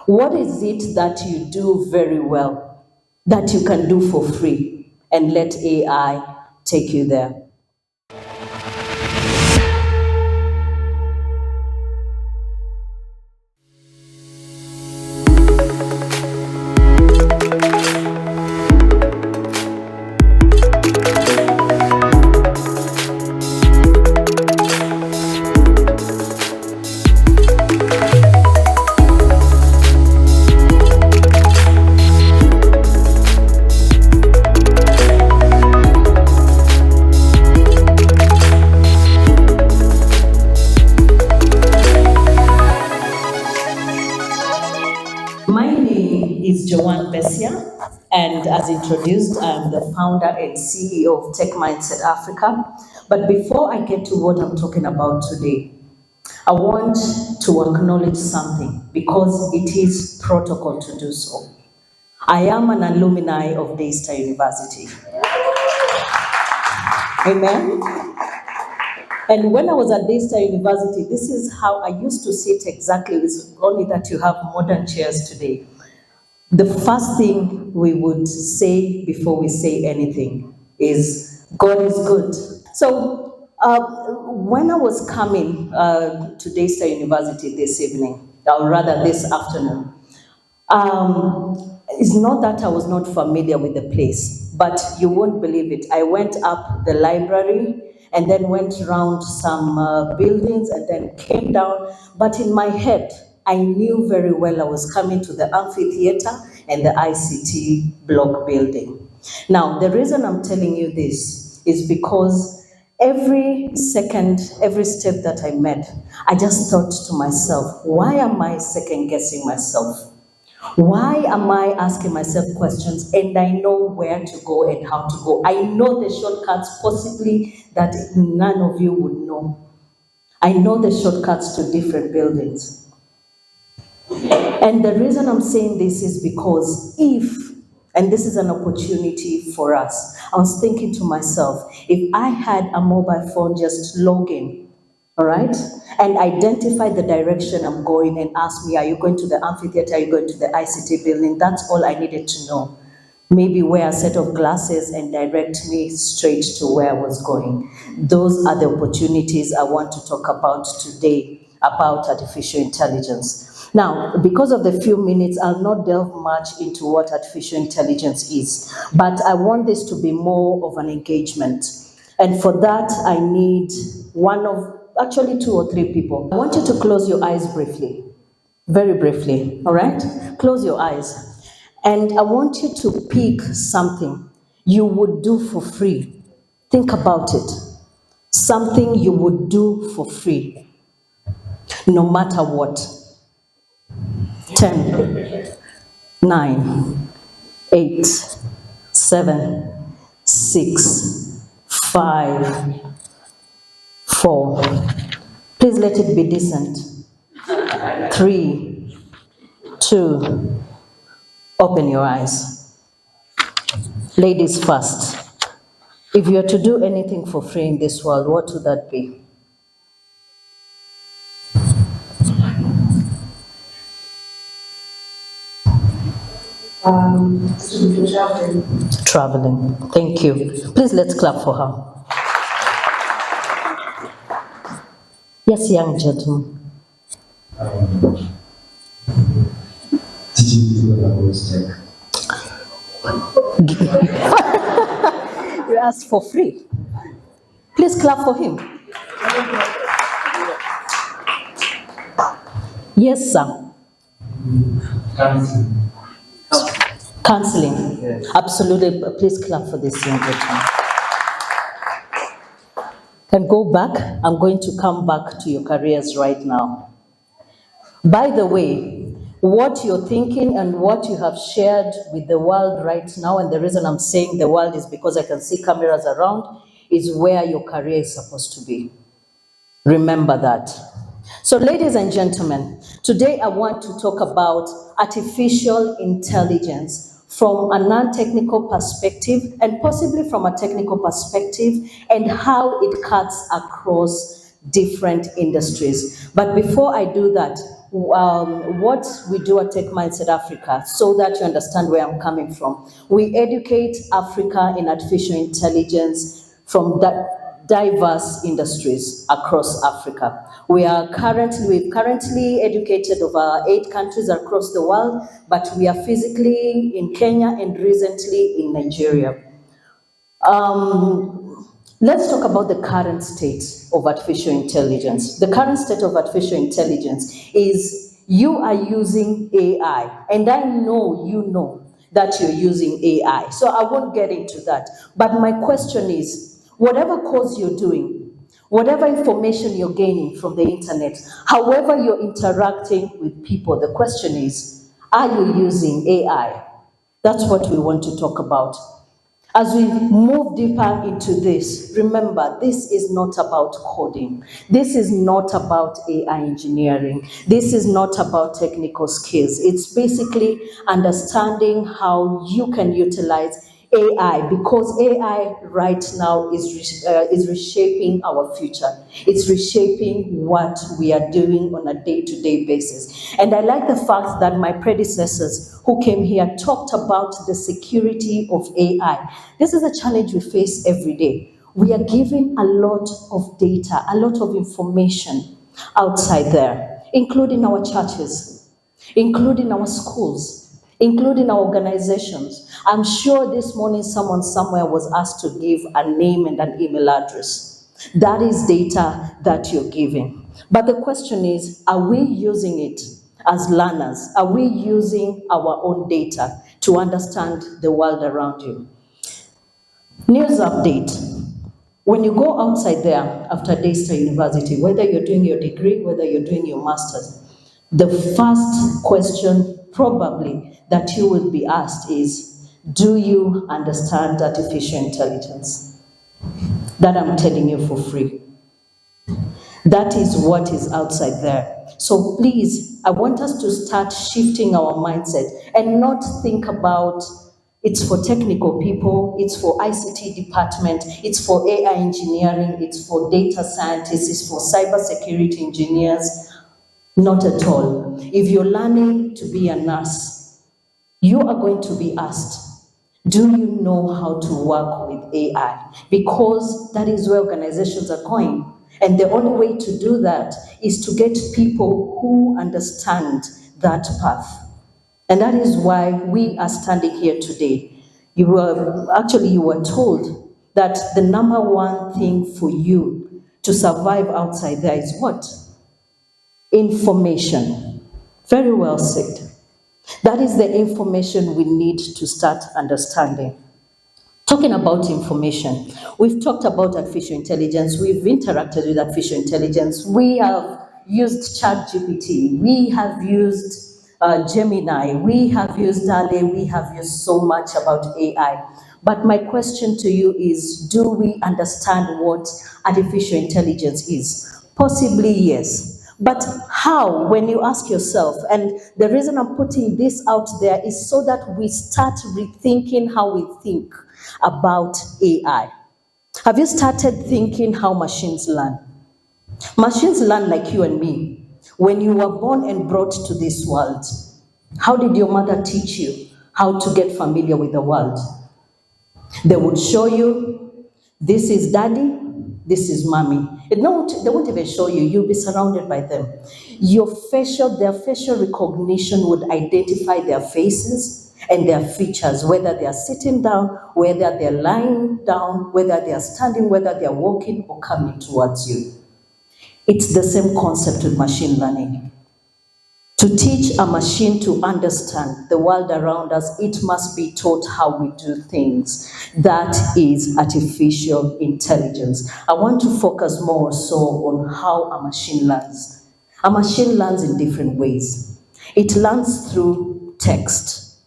What is it that you do very well that you can do for free and let AI take you there? And as introduced, I'm the founder and CEO of Techmindset Africa. But before I get to what I'm talking about today, I want to acknowledge something because it is protocol to do so. I am an alumni of Daystar University. Amen. And when I was at Daystar University, this is how I used to sit exactly, it's only that you have modern chairs today. The first thing we would say before we say anything is, God is good. So when I was coming to Daystar University this evening, or rather this afternoon, it's not that I was not familiar with the place, but you won't believe it. I went up the library and then went around some buildings and then came down, but in my head, I knew very well I was coming to the amphitheater and the ICT block building. Now, the reason I'm telling you this is because every step that I made, I just thought to myself, why am I second guessing myself? Why am I asking myself questions and I know where to go and how to go? I know the shortcuts possibly that none of you would know. I know the shortcuts to different buildings. And the reason I'm saying this is because and this is an opportunity for us, I was thinking to myself, if I had a mobile phone, just log in, all right, and identify the direction I'm going and ask me, are you going to the amphitheater, are you going to the ICT building? That's all I needed to know. Maybe wear a set of glasses and direct me straight to where I was going. Those are the opportunities I want to talk about today about artificial intelligence. Now, because of the few minutes, I'll not delve much into what artificial intelligence is, but I want this to be more of an engagement. And for that, I need actually 2 or 3 people. I want you to close your eyes briefly, very briefly, all right? Close your eyes. And I want you to pick something you would do for free. Think about it. Something you would do for free, no matter what. 10, 9, 8, 7, 6, 5, 4. Please let it be decent. 3, 2. Open your eyes. Ladies first. If you are to do anything for free in this world, what would that be? Traveling. Thank you. Please let's clap for her. Yes, young gentleman. Did you do that was tech? You asked for free. Please clap for him. Yes, sir. Counseling. Yes. Absolutely. Please clap for this young gentleman. Can go back. I'm going to come back to your careers right now. By the way, what you're thinking and what you have shared with the world right now, and the reason I'm saying the world is because I can see cameras around, is where your career is supposed to be. Remember that. So ladies and gentlemen, today I want to talk about artificial intelligence from a non-technical perspective and possibly from a technical perspective and how it cuts across different industries. But before I do that, what we do at Techmindset Africa, so that you understand where I'm coming from. We educate Africa in artificial intelligence from diverse industries across Africa. We've currently educated over 8 countries across the world, but we are physically in Kenya and recently in Nigeria. Let's talk about the current state of artificial intelligence. The current state of artificial intelligence is you are using AI, and I know you know that you're using AI, so I won't get into that. But my question is, whatever course you're doing, whatever information you're gaining from the internet, however you're interacting with people, the question is, are you using AI? That's what we want to talk about. As we move deeper into this, remember, this is not about coding. This is not about AI engineering. This is not about technical skills. It's basically understanding how you can utilize AI, because AI right now is reshaping our future. It's reshaping what we are doing on a day-to-day basis. And I like the fact that my predecessors who came here talked about the security of AI. This is a challenge we face every day. We are given a lot of data, a lot of information outside there, including our churches, including our schools, including our organizations. I'm sure this morning someone somewhere was asked to give a name and an email address. That is data that you're giving. But the question is, are we using it as learners? Are we using our own data to understand the world around you? News update. When you go outside there after Daystar University, whether you're doing your degree, whether you're doing your master's, the first question probably that you will be asked is, do you understand artificial intelligence? That I'm telling you for free. That is what is outside there. So please, I want us to start shifting our mindset and not think about it's for technical people, it's for ICT department, it's for AI engineering, it's for data scientists, it's for cybersecurity engineers. Not at all. If you're learning to be a nurse, you are going to be asked, do you know how to work with AI? Because that is where organizations are going. And the only way to do that is to get people who understand that path. And that is why we are standing here today. You were told that the number one thing for you to survive outside there is what? Information. Very well said. That is the information we need to start understanding. Talking about information, we've talked about artificial intelligence, we've interacted with artificial intelligence, we have used ChatGPT, we have used Gemini, we have used DALL-E, we have used so much about AI. But my question to you is, do we understand what artificial intelligence is? Possibly yes. But how, when you ask yourself, and the reason I'm putting this out there is so that we start rethinking how we think about AI. Have you started thinking how machines learn? Machines learn like you and me. When you were born and brought to this world, how did your mother teach you how to get familiar with the world? They would show you, this is daddy, this is mommy. They won't even show you, you'll be surrounded by them. Their facial recognition would identify their faces and their features, whether they are sitting down, whether they're lying down, whether they are standing, whether they're walking or coming towards you. It's the same concept with machine learning. To teach a machine to understand the world around us, it must be taught how we do things. That is artificial intelligence. I want to focus more so on how a machine learns. A machine learns in different ways. It learns through text,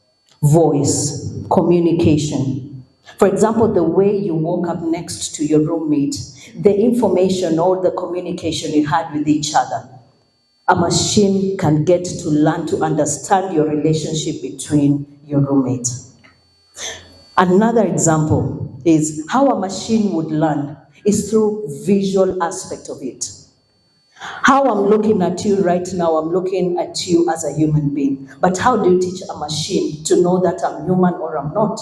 voice, communication. For example, the way you woke up next to your roommate, the information or the communication you had with each other. A machine can get to learn to understand your relationship between your roommate. Another example is how a machine would learn is through visual aspect of it. How I'm looking at you right now, I'm looking at you as a human being. But how do you teach a machine to know that I'm human or I'm not?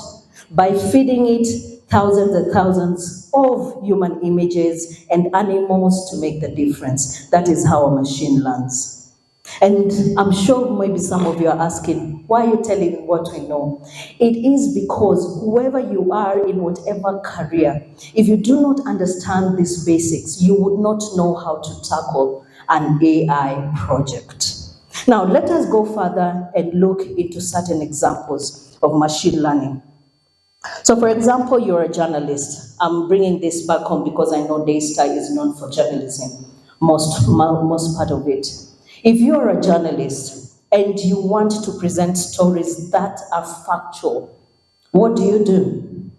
By feeding it thousands and thousands of human images and animals to make the difference. That is how a machine learns. And I'm sure maybe some of you are asking, why are you telling what we know? It is because whoever you are in whatever career, if you do not understand these basics, you would not know how to tackle an AI project. Now, let us go further and look into certain examples of machine learning. So, for example, you're a journalist. I'm bringing this back home because I know Daystar is known for journalism, most part of it. If you're a journalist and you want to present stories that are factual, what do?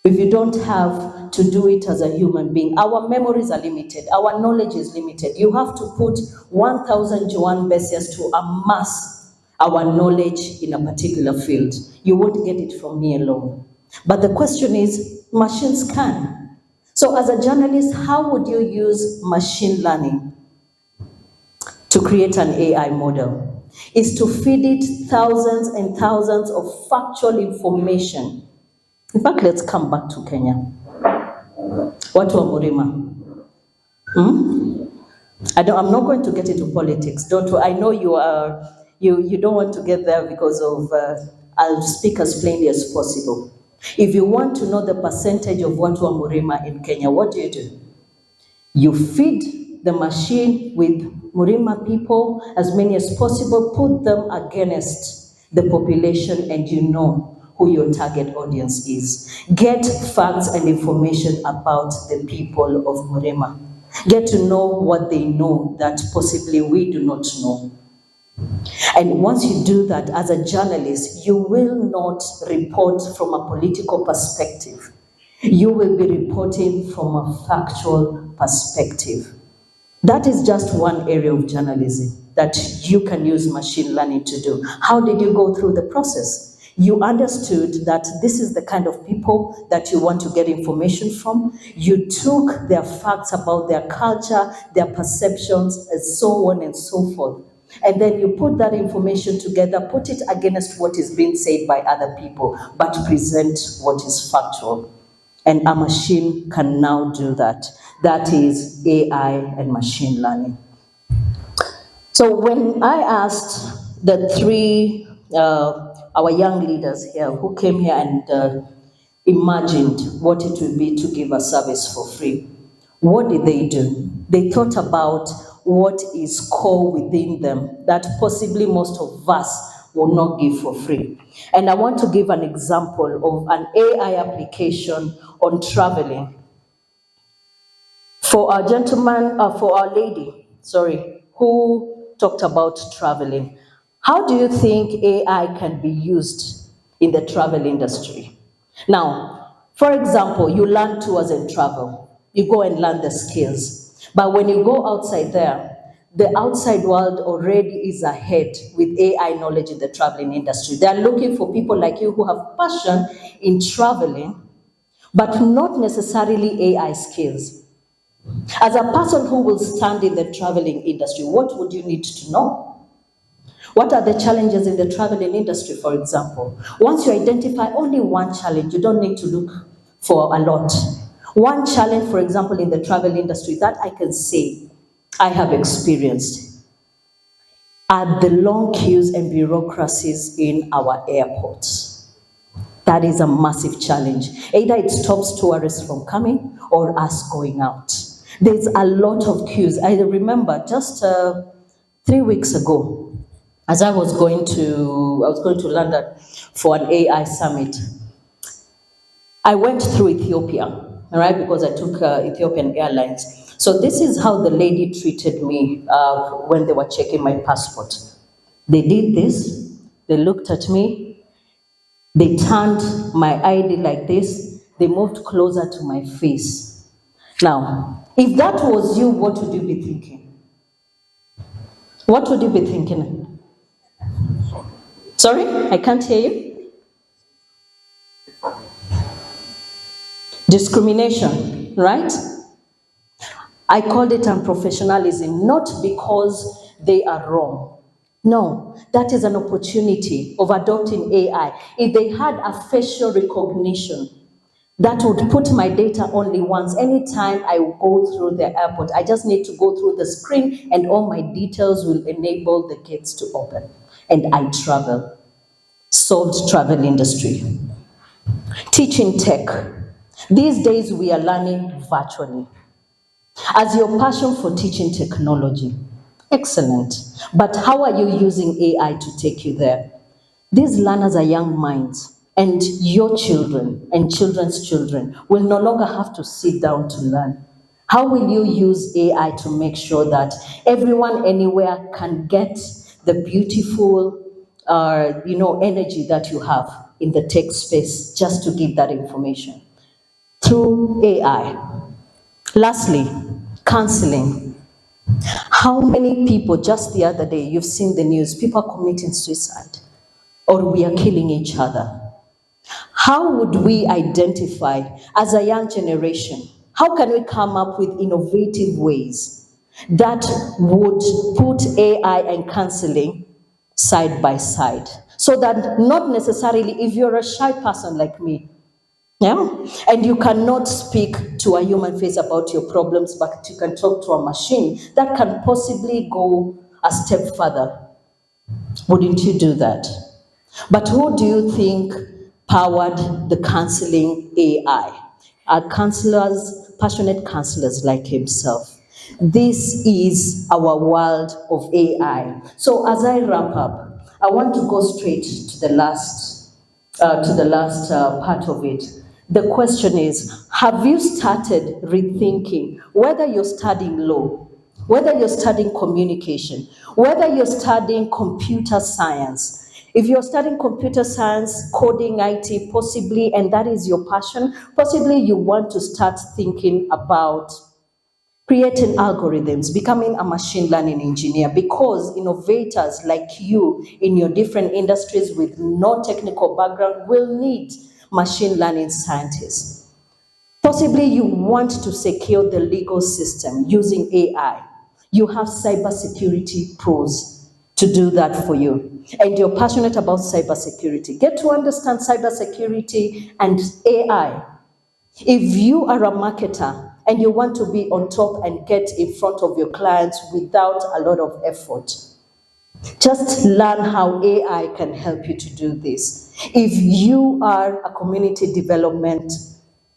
If you don't have to do it as a human being, our memories are limited, our knowledge is limited. You have to put 1,000 Joan Bessias to amass our knowledge in a particular field. You won't get it from me alone. But the question is, machines can. So as a journalist, how would you use machine learning to create an AI model? Is to feed it thousands and thousands of factual information. In fact, let's come back to Kenya. Watu wa Murima. I'm not going to get into politics. I know you don't want to get there because of, I'll speak as plainly as possible. If you want to know the percentage of Watu wa Murima in Kenya, what do? You feed the machine with Murima people, as many as possible, put them against the population, and you know who your target audience is. Get facts and information about the people of Murima. Get to know what they know that possibly we do not know. And once you do that as a journalist, you will not report from a political perspective. You will be reporting from a factual perspective. That is just one area of journalism that you can use machine learning to do. How did you go through the process? You understood that this is the kind of people that you want to get information from. You took their facts about their culture, their perceptions, and so on and so forth. And then you put that information together, put it against what is being said by other people, but present what is factual. And a machine can now do that. That is AI and machine learning. So when I asked the three, our young leaders here who came here and imagined what it would be to give a service for free, what did they do? They thought about what is core within them that possibly most of us will not give for free. And I want to give an example of an AI application on traveling. For our lady, who talked about traveling. How do you think AI can be used in the travel industry? Now, for example, you learn tours and travel. You go and learn the skills. But when you go outside there, the outside world already is ahead with AI knowledge in the traveling industry. They're looking for people like you who have passion in traveling, but not necessarily AI skills. As a person who will stand in the traveling industry, what would you need to know? What are the challenges in the traveling industry, for example? Once you identify only one challenge, you don't need to look for a lot. One challenge, for example, in the travel industry that I can say I have experienced are the long queues and bureaucracies in our airports. That is a massive challenge. Either it stops tourists from coming or us going out. There's a lot of queues. I remember just 3 weeks ago, as I was going to London for an AI summit. I went through Ethiopia, all right, because I took Ethiopian Airlines. So this is how the lady treated me when they were checking my passport. They did this, they looked at me, they turned my ID like this, they moved closer to my face. Now, if that was you, what would you be thinking? What would you be thinking? Sorry, I can't hear you. Discrimination, right? I called it unprofessionalism, not because they are wrong. No, that is an opportunity of adopting AI. If they had a facial recognition, that would put my data only once. Anytime I go through the airport, I just need to go through the screen and all my details will enable the gates to open. And I travel. Solved travel industry. Teaching tech. These days we are learning virtually. As your passion for teaching technology, excellent. But how are you using AI to take you there? These learners are young minds, and your children and children's children will no longer have to sit down to learn. How will you use AI to make sure that everyone anywhere can get the beautiful, energy that you have in the tech space just to give that information? Through AI. Lastly, counseling. How many people, just the other day, you've seen the news, people are committing suicide or we are killing each other. How would we identify as a young generation? How can we come up with innovative ways that would put AI and counseling side by side? So that not necessarily, if you're a shy person like me, yeah, and you cannot speak to a human face about your problems, but you can talk to a machine that can possibly go a step further. Wouldn't you do that? But who do you think powered the counseling AI? Our counselors, passionate counselors like himself. This is our world of AI. So as I wrap up, I want to go straight to the last part of it. The question is, have you started rethinking whether you're studying law, whether you're studying communication, whether you're studying computer science? If you're studying computer science, coding, IT, possibly, and that is your passion, possibly you want to start thinking about creating algorithms, becoming a machine learning engineer, because innovators like you in your different industries with no technical background will need machine learning scientists. Possibly you want to secure the legal system using AI. You have cybersecurity pros to do that for you. And you're passionate about cybersecurity. Get to understand cybersecurity and AI. If you are a marketer and you want to be on top and get in front of your clients without a lot of effort, just learn how AI can help you to do this. If you are a community development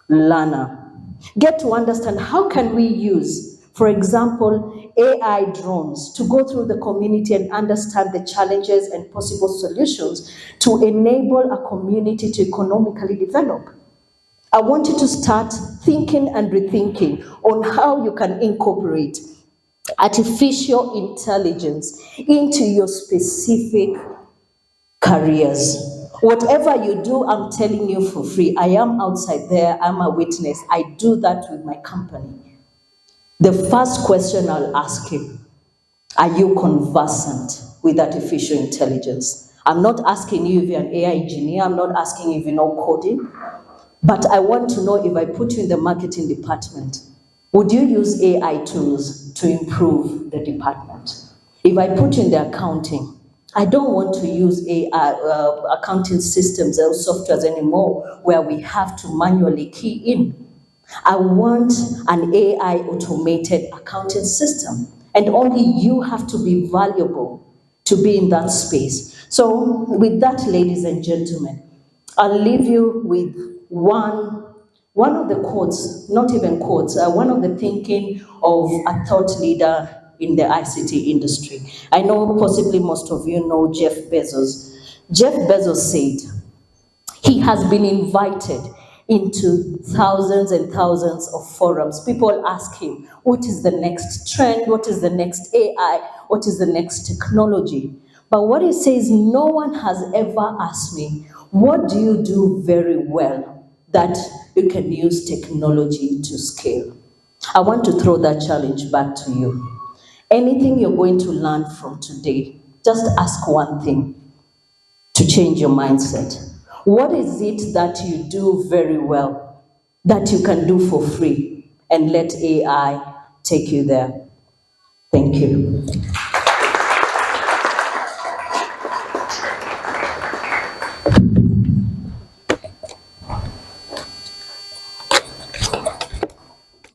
learner, get to understand how can we use, for example, AI drones to go through the community and understand the challenges and possible solutions to enable a community to economically develop. I want you to start thinking and rethinking on how you can incorporate artificial intelligence into your specific careers. Whatever you do, I'm telling you for free. I am outside there, I'm a witness. I do that with my company. The first question I'll ask you, are you conversant with artificial intelligence? I'm not asking you if you're an AI engineer, I'm not asking if you know coding, but I want to know if I put you in the marketing department, would you use AI tools to improve the department? If I put you in the accounting, I don't want to use AI, accounting systems or softwares anymore where we have to manually key in. I want an AI automated accounting system, and only you have to be valuable to be in that space. So with that, ladies and gentlemen, I'll leave you with one of the quotes, not even quotes, one of the thinking of a thought leader in the ICT industry. I know possibly most of you know Jeff Bezos. Jeff Bezos said he has been invited into thousands and thousands of forums. People ask him, what is the next trend? What is the next AI? What is the next technology? But what he says, no one has ever asked me, what do you do very well that you can use technology to scale? I want to throw that challenge back to you. Anything you're going to learn from today, just ask one thing to change your mindset. What is it that you do very well that you can do for free and let AI take you there. Thank you.